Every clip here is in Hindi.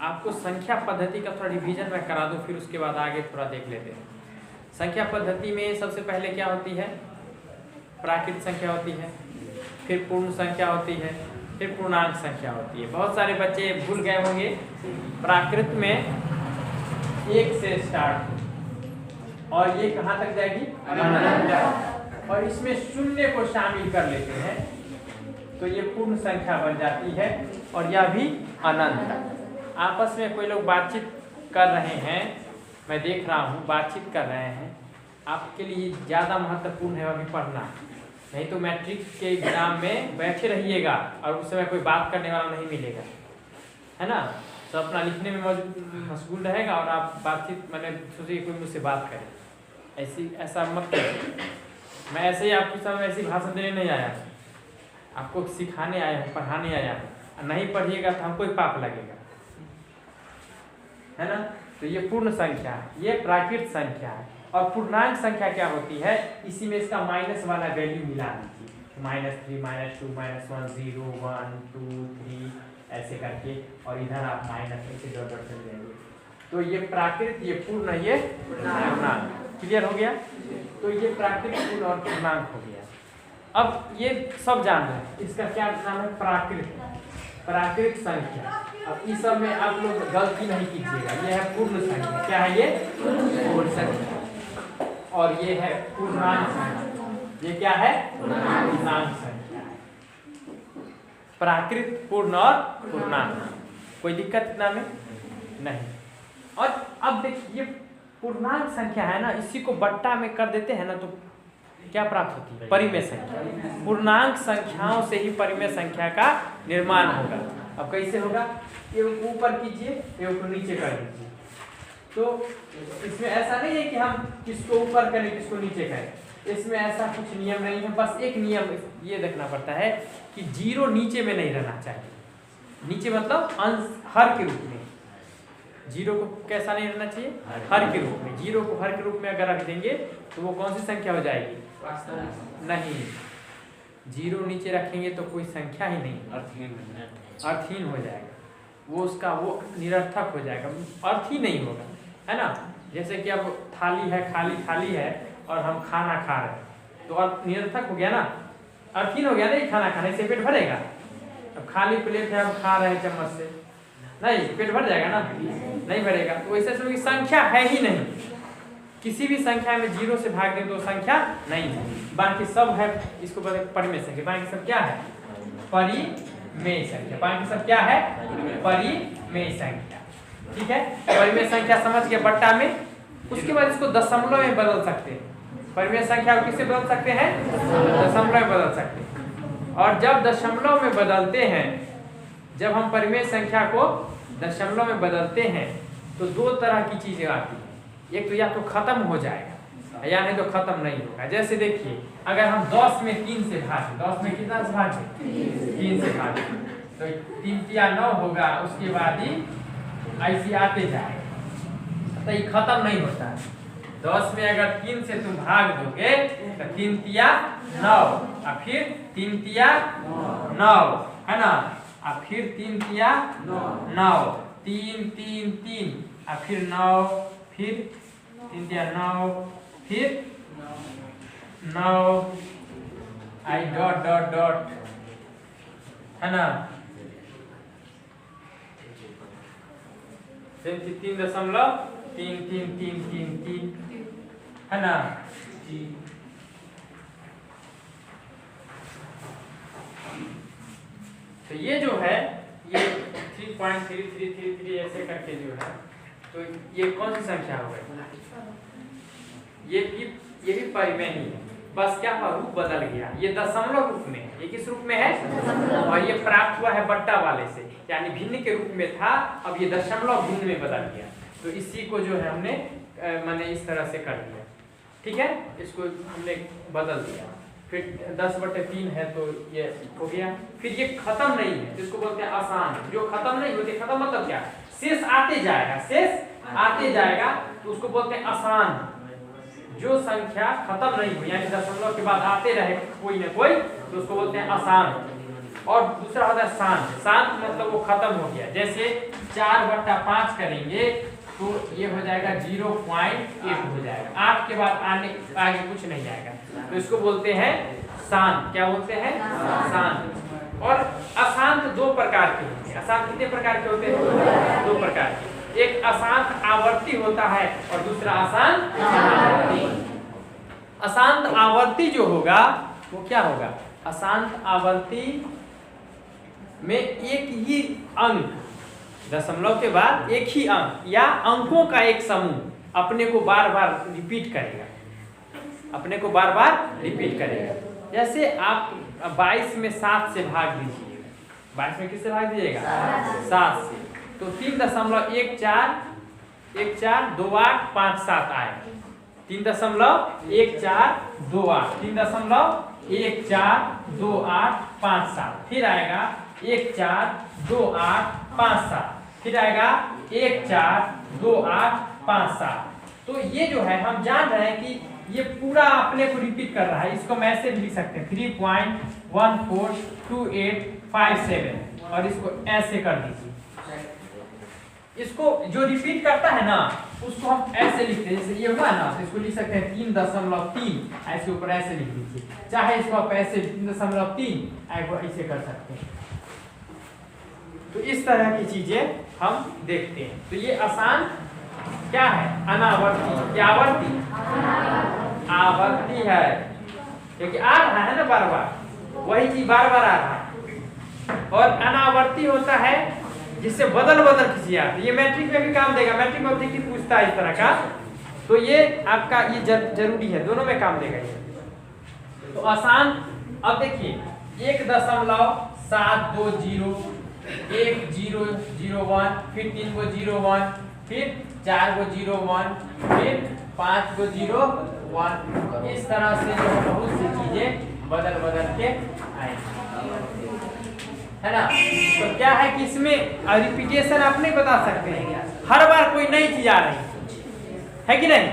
आपको संख्या पद्धति का थोड़ा रिवीजन मैं करा दूं, फिर उसके बाद आगे थोड़ा देख लेते हैं। संख्या पद्धति में सबसे पहले क्या होती है? प्राकृत संख्या होती है, फिर पूर्ण संख्या होती है, फिर पूर्णांक संख्या होती है। बहुत सारे बच्चे भूल गए होंगे, प्राकृत में 1 से स्टार्ट और ये कहाँ तक जाएगी? अनंत। और इसमें शून्य को शामिल कर लेते हैं तो ये पूर्ण संख्या बन जाती है और यह भी अनंत। आपस में कोई लोग बातचीत कर रहे हैं, मैं देख रहा हूँ बातचीत कर रहे हैं, आपके लिए ज़्यादा महत्वपूर्ण है अभी पढ़ना, नहीं तो मैट्रिक के एग्जाम में बैठे रहिएगा और उस समय कोई बात करने वाला नहीं मिलेगा, है ना। तो अपना लिखने में मशगूल रहेगा और आप बातचीत मैंने सोचिए कोई मुझसे बात करे, ऐसा मत करें। मैं ऐसे ही आपके सामने ऐसी भाषण देने नहीं आया, आपको सिखाने आया हूँ, पढ़ाने आया हूँ। नहीं पढ़िएगा तो हमको ही पाप लगेगा, है ना। तो ये पूर्ण संख्या है, ये प्राकृत संख्या है। और पूर्णांक संख्या क्या होती है? इसी में इसका माइनस वाला वैल्यू मिला दीजिए, -3 -2 -1 0 1 2 3 ऐसे करके, और इधर आप माइनस ऐसे डॉट डॉट कर देंगे। तो ये प्राकृत, ये पूर्ण, ये पूर्णांक। क्लियर हो गया? तो ये प्राकृत, पूर्ण और पूर्णांक हो गया। अब ये सब जान रहे हैं, इसका क्या नाम है? प्राकृत संख्या। अब इस सब में आप लोग गलती नहीं कीजिएगा, ये है पूर्ण संख्या। क्या है ये? पूर्ण संख्या। और ये है पूर्णांक संख्या। ये क्या है? पूर्णांक संख्या। प्राकृत, पूर्ण और पूर्णांक, कोई दिक्कत इतना में नहीं। और अब देखिए पूर्णांक संख्या है ना, इसी को बट्टा में कर देते हैं ना तो क्या प्राप्त होती है? परिमेय संख्या। पूर्णांक संख्याओं से ही परिमेय संख्या का निर्माण होगा। अब कैसे होगा? ये ऊपर कीजिए, ये ऊपर नीचे कर दीजिए। तो इसमें ऐसा नहीं है कि हम किसको ऊपर करें किसको नीचे करें, इसमें ऐसा कुछ नियम नहीं है। बस एक नियम ये देखना पड़ता है कि 0 नीचे में नहीं रहना चाहिए। नीचे मतलब अंश, हर के रूप में। 0 को कैसा नहीं रहना चाहिए? हर के रूप में। 0 को हर के रूप में अगर रख देंगे तो वो कौन सी संख्या हो जाएगी? नहीं, 0 नीचे रखेंगे तो कोई संख्या ही नहीं, अर्थहीन हो जाएगा वो, उसका वो निरर्थक हो जाएगा, अर्थ ही नहीं होगा, है ना। जैसे कि अब थाली है, खाली थाली है और हम खाना खा रहे हैं तो अर्थ निरर्थक हो गया ना, अर्थहीन हो गया ना। ये खाना खाने से पेट भरेगा? अब खाली प्लेट है, हम खा रहे हैं चम्मच से, नहीं, पेट भर जाएगा ना? नहीं भरेगा। तो वैसे समझिए संख्या है ही नहीं, किसी भी संख्या में 0 से भाग दें तो संख्या नहीं है। बाकी सब है, इसको बोलते परिमेय संख्या। बाकी सब क्या है? परिमेय संख्या। बाकी सब क्या है? परिमेय संख्या। ठीक है, परिमेय संख्या समझ के बट्टा में। उसके बाद इसको दशमलव में बदल सकते हैं। परिमेय संख्या को किससे बदल सकते हैं? दशमलव में बदल सकते हैं। और जब दशमलव में बदलते हैं, जब हम परिमेय संख्या को दशमलव में बदलते हैं तो 2 तरह की चीजें आती हैं। एक तो या तो खत्म हो जाएगा या नहीं तो खत्म नहीं होगा। जैसे देखिए, अगर हम 10 में 3 से भागें, 10 में कितना से भागें? 3 से भागें, तो 3 तिया 9 होगा, उसके बाद ही ऐसे आते जाएगा, तो ये खत्म नहीं होता है। 10 में अगर 3 से तुम भाग दोगे तो 3 तिया 9, और फिर 3 तिया 9, है ना, और फिर 3 तिया 9, 3 3 3, और फिर 9, फिर 3 तिया 9, फिर 9, आई डॉट डॉट डॉट, है ना, 3.33333, है ना। तो ये जो है, ये 3.3333 ऐसे करके जो है, तो ये कौन सी संख्या हो गई? ये भी परिमेय ही है, बस क्या हुआ? रूप बदल गया। ये दशमलव रूप में, ये किस रूप में है? और ये प्राप्त हुआ है बट्टा वाले से, यानी भिन्न के रूप में था, अब ये दशमलव भिन्न में बदल गया। तो इसी को जो है हमने मैंने इस तरह से कर दिया। ठीक है, इसको हमने बदल दिया। फिर 10/3 है तो ये हो गया। फिर ये खत्म नहीं है, जिसको बोलते हैं आसान, जो खत्म नहीं होती। खत्म मतलब क्या? शेष आते जाएगा, शेष आते जाएगा, तो उसको बोलते हैं आसान। जो संख्या खत्म नहीं हुई, यानी दशमलव के बाद आते रहे कोई ना कोई, तो उसको बोलते हैं आसान। और दूसरा होता है शांत। शांत मतलब वो खत्म हो गया। जैसे 4/5 करेंगे तो ये हो जाएगा 0.8 हो जाएगा, 8 के बाद आगे कुछ नहीं आएगा, तो इसको बोलते हैं शांत। क्या बोलते हैं? शांत। और अशांत दो प्रकार के होते हैं। अशांत कितने प्रकार के होते हैं? 2 प्रकार के। एक अशांत आवर्ती होता है और दूसरा अशांत अनावर्ती। अशांत आवर्ती जो होगा वो क्या होगा? अशांत आवर्ती में एक ही अंक, दशमलव के बाद एक ही अंक या अंकों का एक समूह अपने को बार बार रिपीट करेगा, अपने को बार बार रिपीट करेगा। जैसे आप 22 में 7 से भाग दीजिए, 22 में किससे भाग दीजिएगा? 7 से, तो 3.1428 आए। 3.1428, 3.142857, फिर आएगा 142857, फिर आएगा 142857। तो ये जो है हम जान रहे हैं कि ये पूरा अपने को रिपीट कर रहा है। इसको मैं ऐसे भी लिख सकते हैं 3.142857 और इसको ऐसे कर दीजिए। इसको जो रिपीट करता है ना उसको हम ऐसे लिखते हैं। जैसे ये हुआ ना तो इसको लिख सकते हैं 3.3, ऐसे ऊपर ऐसे लिख दीजिए। चाहे इसको आप ऐसे 3.3 ऐसे कर सकते हैं। तो इस तरह की चीजें हम देखते हैं। तो ये आसान क्या है? अनावर्ती। क्या आवर्ती? आवर्ती है, क्योंकि आ रहा है ना बार बार, वही चीज बार बार आ रहा है। और अनावर्ती होता है जिससे बदल बदल किसी आती है। ये मैट्रिक में भी काम देगा, मैट्रिक में ऑब्जेक्टिव पूछता है इस तरह का, तो ये आपका ये जरूरी है, दोनों में काम देगा ये। तो आसान, अब देखिए 1.720, 1 0 0 1, फिर 3 गो 0 1, फिर 4 गो 0 1, फिर 5 गो 0 1। इस तरह से जो बहुत सी चीजें बदल बदल के आएंगी, है ना। तो क्या है कि इसमें रिपीटेशन आप नहीं बता सकते हैं, हर बार कोई नई चीज आ रही है कि नहीं।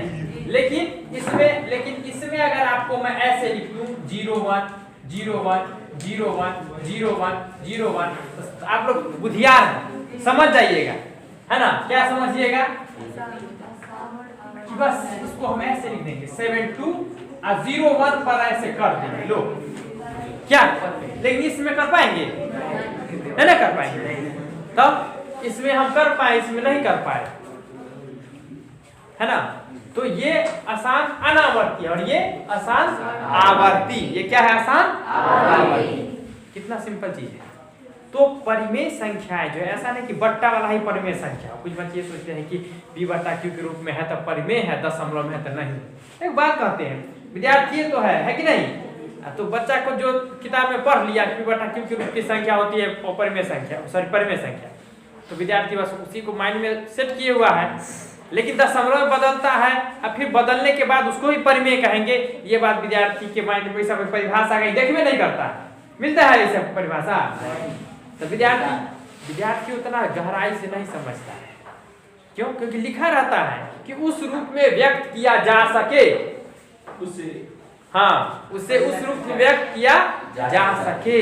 लेकिन इसमें अगर आपको मैं ऐसे लिख दूं 0 1 0 1 0 1 0 1 0 1, तो आप लोग बुद्धियार हैं, समझ जाइएगा, है ना। क्या समझिएगा कि बस इसको हम ऐसे लिख देंगे 7 2 और 0 1 पर ऐसे कर देंगे लोग, क्या। लेकिन इसमें कर पाएंगे? नहीं कर पाएंगे। तब इसमें हम कर पाए, इसमें नहीं कर पाए, है ना। तो ये आसान अनावर्ती और ये आसान आवर्ती। ये क्या है? आसान आवर्ती। कितना सिंपल चीज है। तो परिमेय संख्याएं जो है, ऐसा नहीं कि बट्टा वाला ही परिमेय संख्या। कुछ बच्चे ये सोचते हैं कि b/q के रूप में है तो परिमेय है, दशमलव में है तो नहीं। एक बात कहते हैं, विद्यार्थी तो है कि नहीं। तो बच्चा को जो किताब में पढ़ लिया कि b/q के रूप की संख्या होती है परिमेय संख्या, सॉरी परिमेय संख्या, तो विद्यार्थी बस उसी को माइंड में सेट किए हुआ है। लेकिन दशमलव बदलता है और फिर बदलने के बाद उसको ही परिमेय कहेंगे, ये बात विद्यार्थी के माइंड में ऐसा परिभाषा कहीं देखने नहीं करता है, मिलता है ऐसा परिभाषा। तो विद्यार्थी उतना गहराई से नहीं समझता है। क्यों? क्योंकि लिखा रहता है कि उस रूप में व्यक्त किया जा सके, उसे उस रूप में व्यक्त किया जा सके।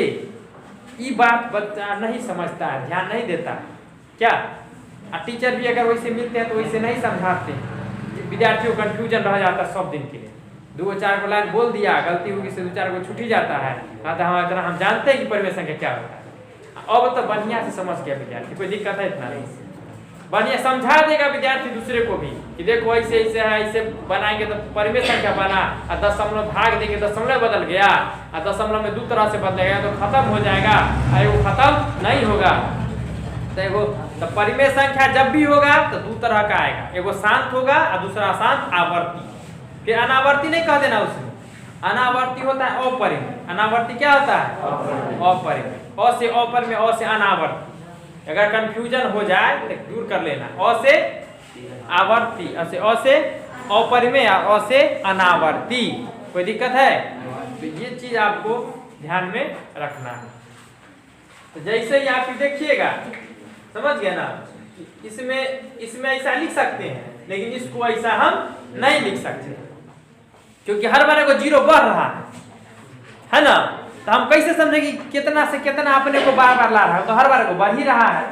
ये बात बच्चा नहीं समझता है, ध्यान नहीं देता है, क्या। टीचर भी अगर वैसे मिलते हैं तो वैसे नहीं समझाते, विद्यार्थी को कंफ्यूजन रह जाता है सब दिन के लिए। 2-4 को लाइन बोल दिया, गलती होगी से 2-4 को छूट ही जाता है। हम जानते हैं कि परिमेय संख्या क्या होता है। अब तो बढ़िया से समझ गया विद्यार्थी, कोई दिक्कत है इतना नहीं, बढ़िया समझा देगा विद्यार्थी दूसरे को भी कि देखो ऐसे ऐसे है, ऐसे बनाएंगे तो परिमेय संख्या बना, और दशमलव भाग देंगे दशमलव बदल गया, और दशमलव में 2 तरह से बदलेगा तो खत्म हो जाएगा, और वो खत्म नहीं होगा। देखो तो परिमेय संख्या जब भी होगा तो 2 तरह का आएगा, एगो शांत होगा और दूसरा अशांत आवर्ती। फिर अनावर्ती नहीं कह देना उसमें, अनावर्ती होता है अपरिमेय। अनावर्ती क्या होता है? अपरिमेय। अ से अपरिमेय, अ से अनावर्ती। अगर कंफ्यूजन हो जाए तो दूर कर लेना, अ से आवर्ती, अ से अपरिमेय, अ से अनावर्ती। कोई दिक्कत है? तो ये चीज आपको ध्यान में रखना है। तो जैसे ही आप देखिएगा, समझ गए ना, इसमें ऐसा लिख सकते हैं, लेकिन इसको ऐसा हम नहीं लिख सकते, क्योंकि हर बार को 0 बढ़ रहा है ना। तो हम कैसे समझे कि कितना से कितना अपने को बार बार ला रहा है, तो हर बार को बढ़ ही रहा है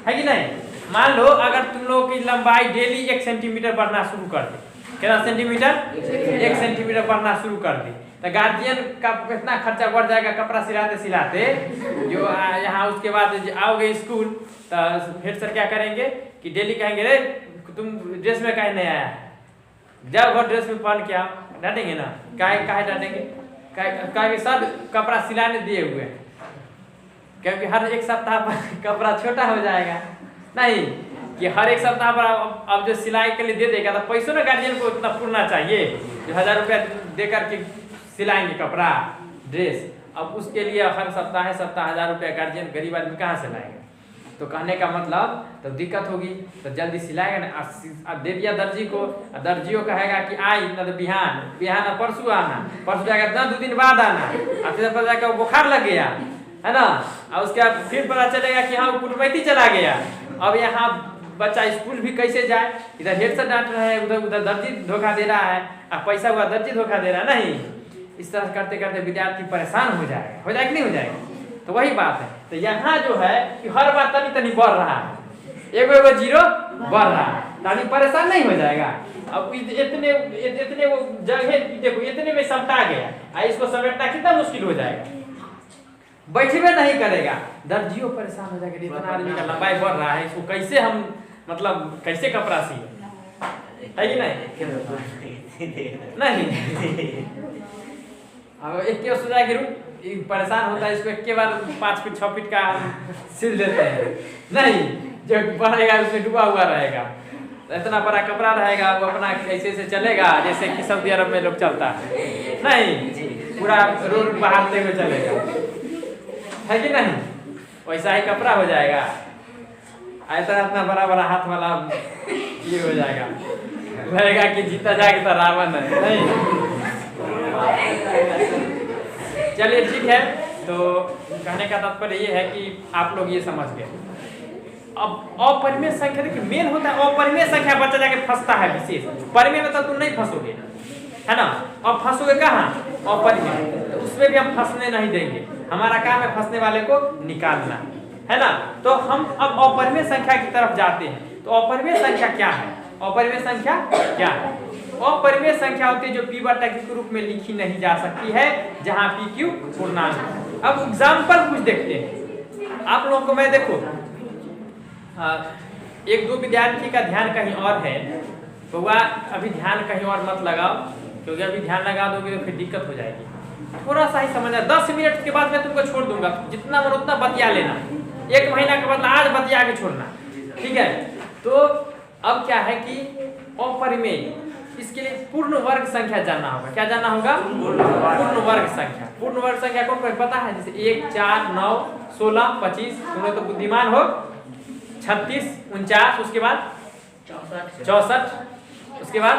कि नहीं। मान लो अगर तुम लोगों की लंबाई डेली 1 सेंटीमीटर बढ़ना शुरू कर दे, कितना सेंटीमीटर, 1 सेंटीमीटर बढ़ना शुरू कर दे, तो गार्जियन का कितना खर्चा बढ़ जाएगा कपड़ा सिलाते सिलाते। जो यहाँ उसके बाद आओगे स्कूल तो हेड सर क्या करेंगे कि डेली कहेंगे रे तुम ड्रेस में काहे नहीं आया है, जाओ घर ड्रेस में पहन के आओ, डांटेंगे ना। काहे डांटेंगे, काहे सर कपड़ा सिलाने दिए हुए हैं, क्योंकि हर एक सप्ताह पर कपड़ा छोटा हो जाएगा। नहीं कि हर एक सप्ताह पर अब जो सिलाई के लिए दे देगा तो पैसों ना गार्जियन को इतना पूरना चाहिए जो 1000 रुपया दे करके सिलाएंगे कपड़ा ड्रेस। अब उसके लिए हर सप्ताह 1000 रुपया गार्जियन गरीब आदमी कहाँ से लाएगा। तो कहने का मतलब तो दिक्कत होगी, तो जल्दी सिलाएगा ना। अब दे दिया दर्जी को, दर्जियों कहेगा कि आई ना तो बिहान परसों आना, परसों जाएगा ना 2 दिन बाद आना, और फिर पता जाकर बुखार लग गया है ना, और उसके बाद फिर पता चलेगा कि हाँ कुटुंबैती चला गया। अब यहाँ बच्चा स्कूल भी कैसे जाए, इधर हेड सर डांट रहे हैं, उधर दर्जी धोखा दे रहा है, अब पैसा हुआ दर्जी धोखा दे रहा है। नहीं, इस तरह करते करते विद्यार्थी परेशान हो जाएगा कि नहीं हो जाएगा। तो वही बात है, तो यहाँ जो है कि हर बार तनी तनी बढ़ रहा है, एगो जीरो बढ़ रहा है, ताकि परेशान नहीं हो जाएगा। अब इतने वो जगह देखो इतने में समटा गया, इसको समेटना कितना मुश्किल हो जाएगा, बैठे नहीं करेगा, दर्जियों परेशान हो जाएगा। इतना आदमी का लंबाई बढ़ रहा है, इसको कैसे हम मतलब कैसे कपड़ा सिए, है कि नहीं। अब एक के सोचा कि परेशान होता है, इसको एक के बार 5 फीट 6 फीट का सिल देते हैं। नहीं, जो बढ़ेगा उसमें डूबा हुआ रहेगा, इतना बड़ा कपड़ा रहेगा, वो अपना ऐसे से चलेगा जैसे कि सऊदी अरब में लोग चलता है। नहीं, पूरा रोड बहाते हुए चलेगा, है कि नहीं। वैसा ही कपड़ा हो जाएगा, ऐसा इतना बड़ा बड़ा हाथ वाला ये हो जाएगा, लगेगा कि जीता जाएगा तो रावण है। नहीं, चलिए ठीक है। तो कहने का तात्पर्य ये है कि आप लोग ये समझ गए। अब अपरिमेय संख्या देखिए मेन होता है, अपरिमेय संख्या बच्चा जाके फंसता है विशेष, परिमेय में तो तुम नहीं फंसोगे, है ना। अब फंसोगे कहाँ, अपरिमेय, तो उसमें भी हम फंसने नहीं देंगे। हमारा काम है फंसने वाले को निकालना, है ना। तो हम अब अपरिमेय संख्या की तरफ जाते हैं। तो अपरिमेय संख्या क्या है, अपरिमेय संख्या क्या है। अपरिमेय संख्या होती है जो p बटा q के रूप में लिखी नहीं जा सकती है, जहां p q पूर्णांक है। अब एग्जाम्पल कुछ देखते हैं आप लोगों को। मैं देखो 1-2 विद्यार्थी का ध्यान कहीं और है, तो वह अभी ध्यान कहीं और मत लगाओ, क्योंकि अभी ध्यान लगा दोगे तो फिर दिक्कत हो जाएगी। थोड़ा सा ही समझना, 10 मिनट के बाद मैं तुमको छोड़ दूंगा, जितना मन उतना बतिया लेना, 1 महीना के बाद आज बतिया के छोड़ना, ठीक है। तो अब क्या है कि अपरिमेय, इसके लिए पूर्ण वर्ग संख्या जानना होगा। क्या जानना होगा, पूर्ण वर्ग संख्या। पूर्ण वर्ग संख्या कौन को पता है, जैसे 1, 4, 9, 16, 25, तुम लोग तो बुद्धिमान हो, 36, 49, उसके बाद 64, उसके बाद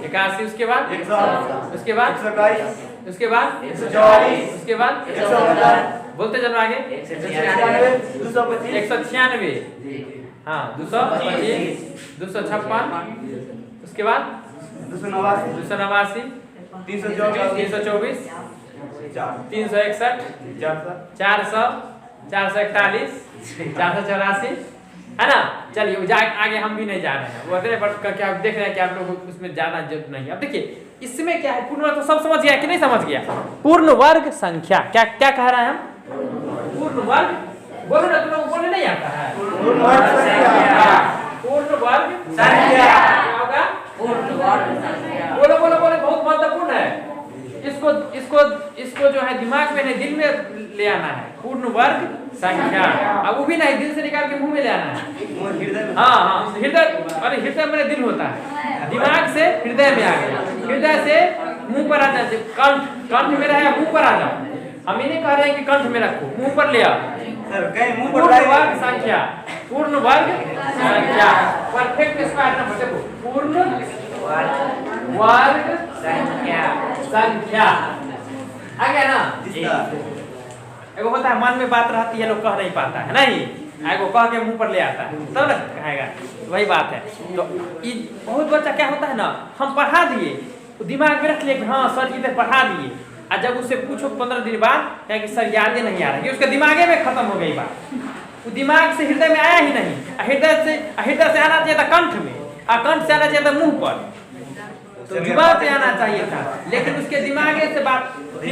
81, उसके बाद 108, उसके बाद 121, उसके बाद 144, उसके बाद 150, बोलते चलो आगे 196, हाँ 225, 256, उसके बाद 289, 324, 361, 400, 441, 484, है ना। चलिए आगे हम भी नहीं जा रहे हैं, वो क्या देख रहे हैं कि आप लोग उसमें जाना जरूरत नहीं है। अब देखिए इसमें क्या है, पूर्ण वर्ग तो सब समझ गया कि नहीं समझ गया। पूर्ण वर्ग संख्या क्या क्या कह रहा है हम, पूर्ण वर्ग, बोलो ना, तुम लोग बोलने नहीं आता है। पूर्ण वर्ग संख्या, पूर्ण वर्ग संख्या क्या होगा, पूर्ण वर्ग संख्या। बोलो बोलो बोलो, बहुत महत्वपूर्ण है। इसको इसको इसको जो है दिमाग में नहीं दिल में ले आना है। पूर्ण वर्ग संख्या, अब वो भी नहीं दिल से निकाल के मुंह में ले आना है। हाँ हाँ, हृदय, अरे हृदय मेरे दिल होता है, दिमाग से हृदय में आ गया, हृदय से मुंह पर आ जाए, कंठ में रहे मुंह पर आ जाओ। हम ये नहीं कह रहे हैं कि कंठ में रखो, मुंह पर ले आओ। पूर्ण वर्ग संख्या, पूर्ण वर्ग संख्या, परफेक्ट स्क्वायर नंबर। देखो पूर्ण वर्ग संख्या आ गया ना। एगो होता है मन में बात रहती है, लोग कह नहीं पाता है, नहीं एगो कह के मुंह पर ले आता है, तब ना कहेगा, वही बात है। तो बहुत बच्चा क्या होता है ना, हम पढ़ा दिए, दिमाग में रख लिए हाँ सर जी ने पढ़ा दिए, और जब उससे पूछो 15 दिन बाद क्या कि सर यादें नहीं आ रही, उसके दिमागे में खत्म हो गई बात, वो दिमाग से हृदय में आया ही नहीं। हृदय से आना चाहिए था कंठ में, और कंठ से आना चाहिए था मुंह पर, तो जुबान पे आना चाहिए था, लेकिन उसके दिमागे से बात है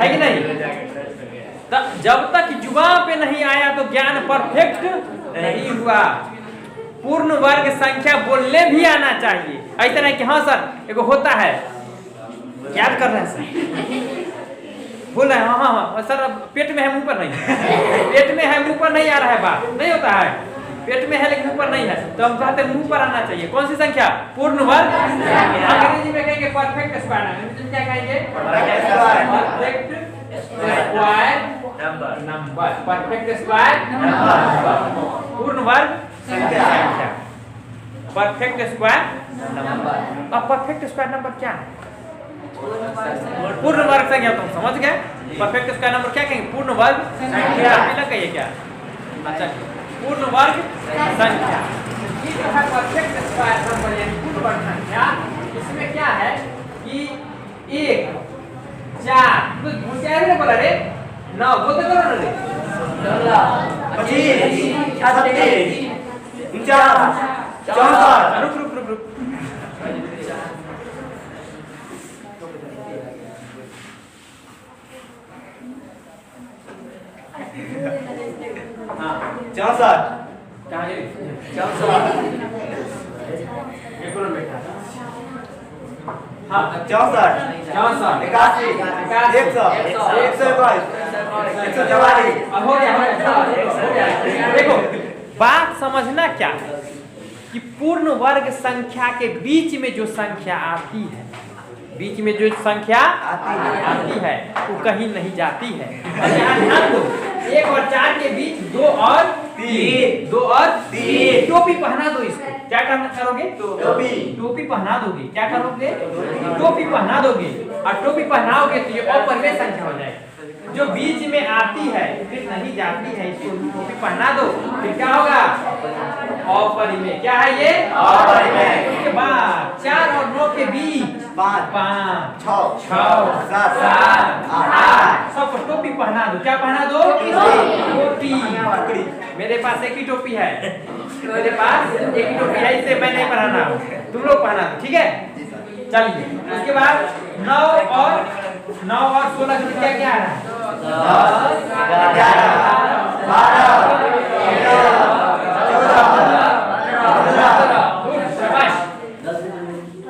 कि नहीं। जब तक जुबान पे नहीं आया तो ज्ञान परफेक्ट नहीं हुआ। पूर्ण वर्ग संख्या बोलने भी आना चाहिए। ऐसा नहीं कि हाँ सर एगो होता है, याद कर रहे हैं सर, बोल रहे हैं हाँ हाँ हाँ सर, पेट में है मुंह पर नहीं, पेट में है मुंह पर नहीं आ रहा है, बात नहीं होता है, पेट में है लेकिन मुंह पर नहीं है, तो हम कहते हैं मुंह पर आना चाहिए। कौन सी संख्या? पूर्ण वर्ग। अंग्रेजी में कहेंगे परफेक्ट स्क्वायर, अंग्रेजी में क्या कहेंगे? Perfect square number, perfect square number, पूर्ण वर्ग संख्या, परफेक्ट स्क्वायर नंबर। अब परफेक्ट स्क्वायर नंबर क्या है? पूर्ण वर्ग संख्या, तुम समझ गए? परफेक्ट स्क्वायर नंबर क्या कहेंगे? पूर्ण वर्ग संख्या। कहिए क्या? अच्छा, पूर्ण वर्ग संख्या, ये जो है परफेक्ट स्क्वायर नंबर यानी पूर्ण वर्ग संख्या, इसमें क्या है कि 1 4 तो क्या है बोला रे 9 बोलते करो ना रे 25 36 49 64। रुक रुक रुक रुक, हाँ 64 कहाँ है? 64 बेटा, हाँ 64 81 100 देखो बात समझना क्या है कि पूर्ण वर्ग संख्या के बीच में जो संख्या आती है, बीच में जो संख्या आती है वो कहीं नहीं जाती है। ध्यान दो, 1 और 4 के बीच 2 और 3 टोपी पहना दो इसको, क्या करना करोगे? टोपी पहना दोगे। क्या करोगे? टोपी पहना दोगे, और टोपी पहनाओगे तो ये अपरिमेय संख्या हो जाएगी। जो बीच में आती है फिर नहीं जाती है, इसको टोपी पहना दो, फिर क्या होगा? अपरिमेय। क्या है ये? अपरिमेय। उसके बाद 4 और 9 के बीच 5 6 7 8 सबको टोपी पहना दो। क्या पहना दो? टोपी। मेरे पास एक ही टोपी है, मेरे पास एक ही टोपी है, इसे मैं नहीं पहनाना, तुम लोग पहना दो, ठीक है? चलिए, उसके बाद 9 और 16 की क्या क्या है? 10 11 12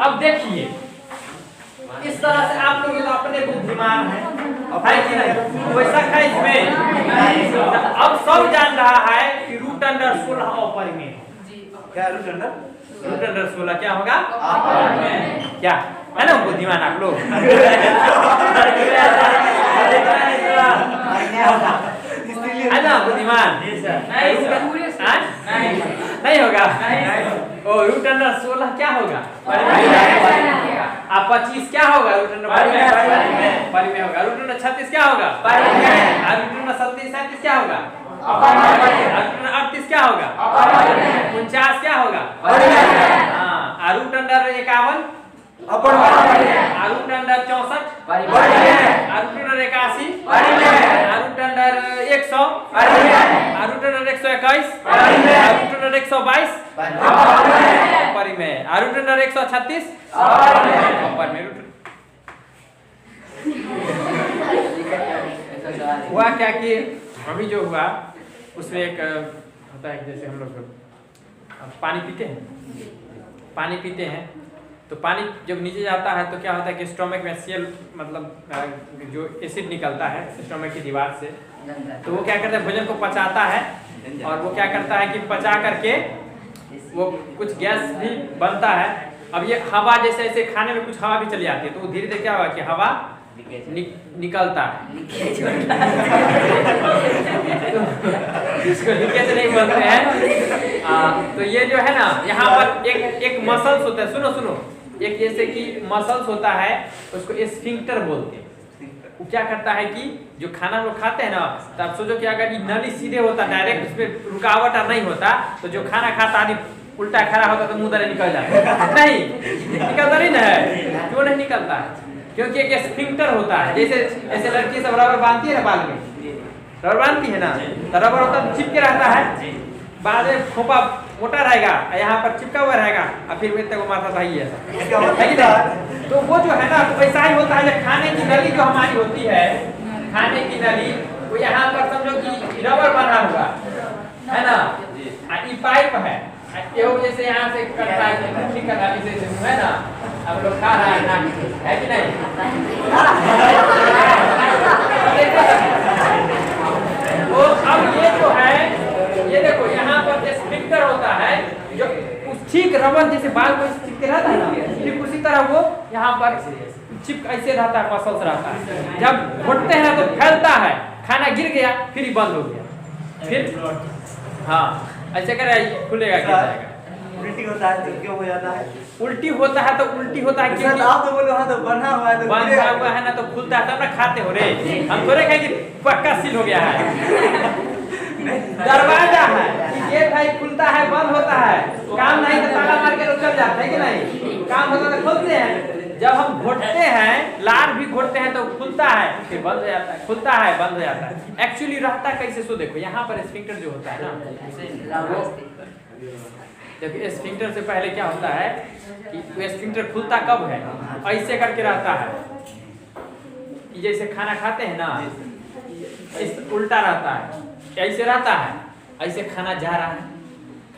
अब देखिए इस तरह से आप लोग अपने बुद्धिमान हैं, कि नहीं? वैसा है इसमें। अब सब जान रहा है कि √16 अपरिमेय। क्या √16 क्या होगा? क्या है ना बुद्धिमान आप लोग? है ना बुद्धिमान? नहीं होगा। ओ √16 क्या होगा? आप 25 क्या होगा? परिमेय होगा। √36 क्या होगा? √37 क्या होगा? 38 क्या होगा? 49 क्या होगा? हाँ, √51 √64 √81 √100 √121 परिमेय, √136 हुआ क्या कि अभी जो हुआ उसमें एक होता है, जैसे हम लोग पानी पीते हैं तो पानी जब नीचे जाता है तो क्या होता है कि स्टोमक में सेल मतलब जो एसिड निकलता है स्टोमक की दीवार से, तो वो क्या करता है भोजन को पचाता है, और वो क्या करता है कि पचा करके वो कुछ गैस भी बनता है। अब ये हवा जैसे ऐसे खाने में कुछ हवा भी चली आती है तो धीरे धीरे क्या होगा कि हवा निकलता है। इसको लीकेज नहीं बोलते हैं। तो ये जो है ना यहाँ पर एक मसल्स होता है, सुनो एक जैसे कि मसल्स होता है उसको स्फिंक्टर बोलते हैं। वो क्या करता है कि जो खाना लोग खाते हैं ना, तो आप सोचो कि अगर ये नली सीधे होता डायरेक्ट उसमें रुकावट नहीं होता तो जो खाना खाता आदमी उल्टा खड़ा होता तो मुंह दरे निकल जाता नहीं निकलता नहीं ना है, क्यों नहीं निकलता है? क्योंकि एक स्फिंक्टर होता है, जैसे ऐसे लड़की सब रबर बांधती है ना बाल में, रबर बांधती है ना, तो रबर होता है चिपके रहता है, बाद में खोपा मोटा रहेगा, यहाँ पर चिपका हुआ रहेगा, और फिर इतने को माथा सही है कि नहीं? तो वो जो है ना वैसा ही होता है। खाने की नली जो हमारी होती है, खाने की नली, वो यहाँ पर समझो कि रबर बना हुआ है ना, ये पाइप है, जैसे यहाँ से करता है ठीक है ना, अब लोग खा रहा है ना, है कि नहीं? तो अब ये जो है, ये देखो यहाँ पर स्फिंक्टर होता है जो उस ठीक रबर जैसे बाल को चिपके रहता है ना, ठीक उसी तरह वो यहाँ पर चिप ऐसे रहता है, मसल्स रहता है। जब घोटते हैं तो फैलता है, खाना गिर गया फिर ही बंद हो गया, फिर हाँ ऐसे करे खुलेगा गिर जाएगा। उल्टी होता है तो क्यों हो जाता है? उल्टी होता है तो उल्टी होता है क्योंकि आप तो बोलो हाँ तो बंधा हुआ है, तो बंधा हुआ है ना तो खुलता है, तब ना खाते हो रे। हम थोड़े कहें कि पक्का सील हो गया है, दरवाजा है, गेट है, खुलता है बंद होता है, काम नहीं तो ताला मार के लोग चल जाते हैं कि नहीं, काम होता तो खोलते हैं। जब हम घोटते हैं, लार भी घोटते हैं तो खुलता है फिर बंद हो जाता है, खुलता है बंद हो जाता है। एक्चुअली रहता कैसे, सो देखो यहाँ पर स्फिंक्टर जो होता है ना, देखिए स्फिंक्टर से पहले क्या होता है कि स्फिंक्टर खुलता कब है, ऐसे करके रहता है, जैसे खाना खाते हैं ना, इस उल्टा रहता है, ऐसे रहता है, ऐसे खाना जा रहा है,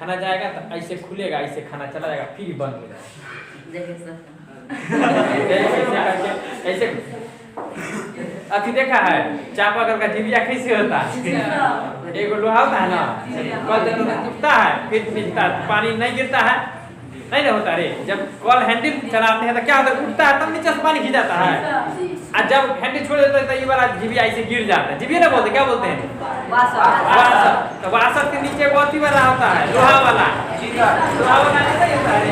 खाना जाएगा तो ऐसे खुलेगा, ऐसे खाना चला जाएगा फिर बंद हो जाएगा। ऐसे अभी देखा है चापाकल का जिबिया कैसे होता है, एक लोहा होता है ना, कल टूटता है फिर मिलता है, पानी नहीं गिरता है, नहीं ना होता रे। जब कल हैंडल चलाते हैं तो क्या होता है, उठता है तब नीचे से पानी खींच जाता है, और जब हैंडल छोड़ देता है तो ये वाला जिबिया ऐसे गिर जाता है। जिबिया ना बोलते, क्या बोलते हैं, वासर। तो वासर के नीचे बहुत ही वाला होता है, लोहा वाला, लोहा वाला नहीं होता है,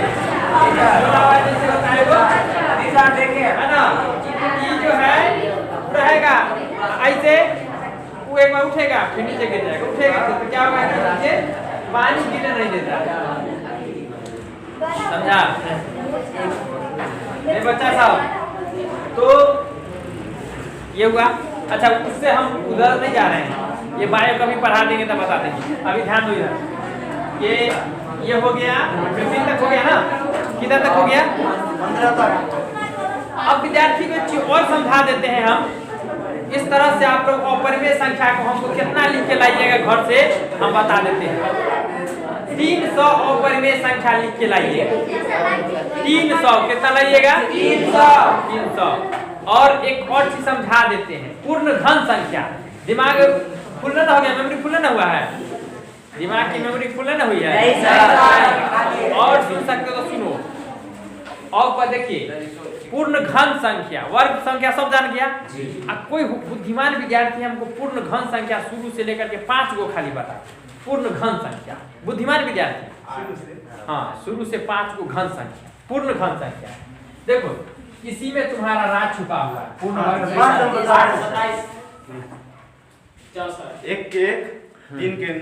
लोहा वाला जैसे होता है वो है ना, ये जो है रहेगा ऐसे, वो एक बार उठेगा फिर नीचे गिर जाएगा, उठेगा तो क्या होगा कि नीचे पानी गिरने नहीं देता, समझा ये बच्चा साहब? तो ये हुआ। अच्छा उससे हम उधर नहीं जा रहे हैं, ये बायो कभी पढ़ा देंगे तब बता देंगे, अभी ध्यान दो इधर। ये हो गया, 15 तक हो गया ना, किधर तक हो गया, 15 तक। अब विद्यार्थी को एक चीज और समझा देते हैं हम, इस तरह से आप लोग अपरिमेय संख्या को हमको कितना लिख के लाइएगा घर से, हम बता देते हैं। 300 अपरिमेय संख्या लिख के लाइएगा, 300 कितना लाइएगा, 300। और एक और चीज समझा देते हैं, पूर्ण घन संख्या। दिमाग फुलना ना हो गया, मेमोरी फुलना ना हुआ है, दिमाग की मेमोरी फुलना ना हुई है, और सुन सकते हो तो सुनो। और देखिए पूर्ण घन संख्या, वर्ग संख्या सब जान गया। अब कोई बुद्धिमान विद्यार्थी हमको पूर्ण घन संख्या शुरू से लेकर के 5 गो खाली बता, पूर्ण घन संख्या, बुद्धिमान विद्यार्थी, हाँ शुरू से 5 गो घन संख्या, पूर्ण घन संख्या। देखो इसी में तुम्हारा राज छुपा हुआ है, पूर्ण वर्ग 1 के 3 के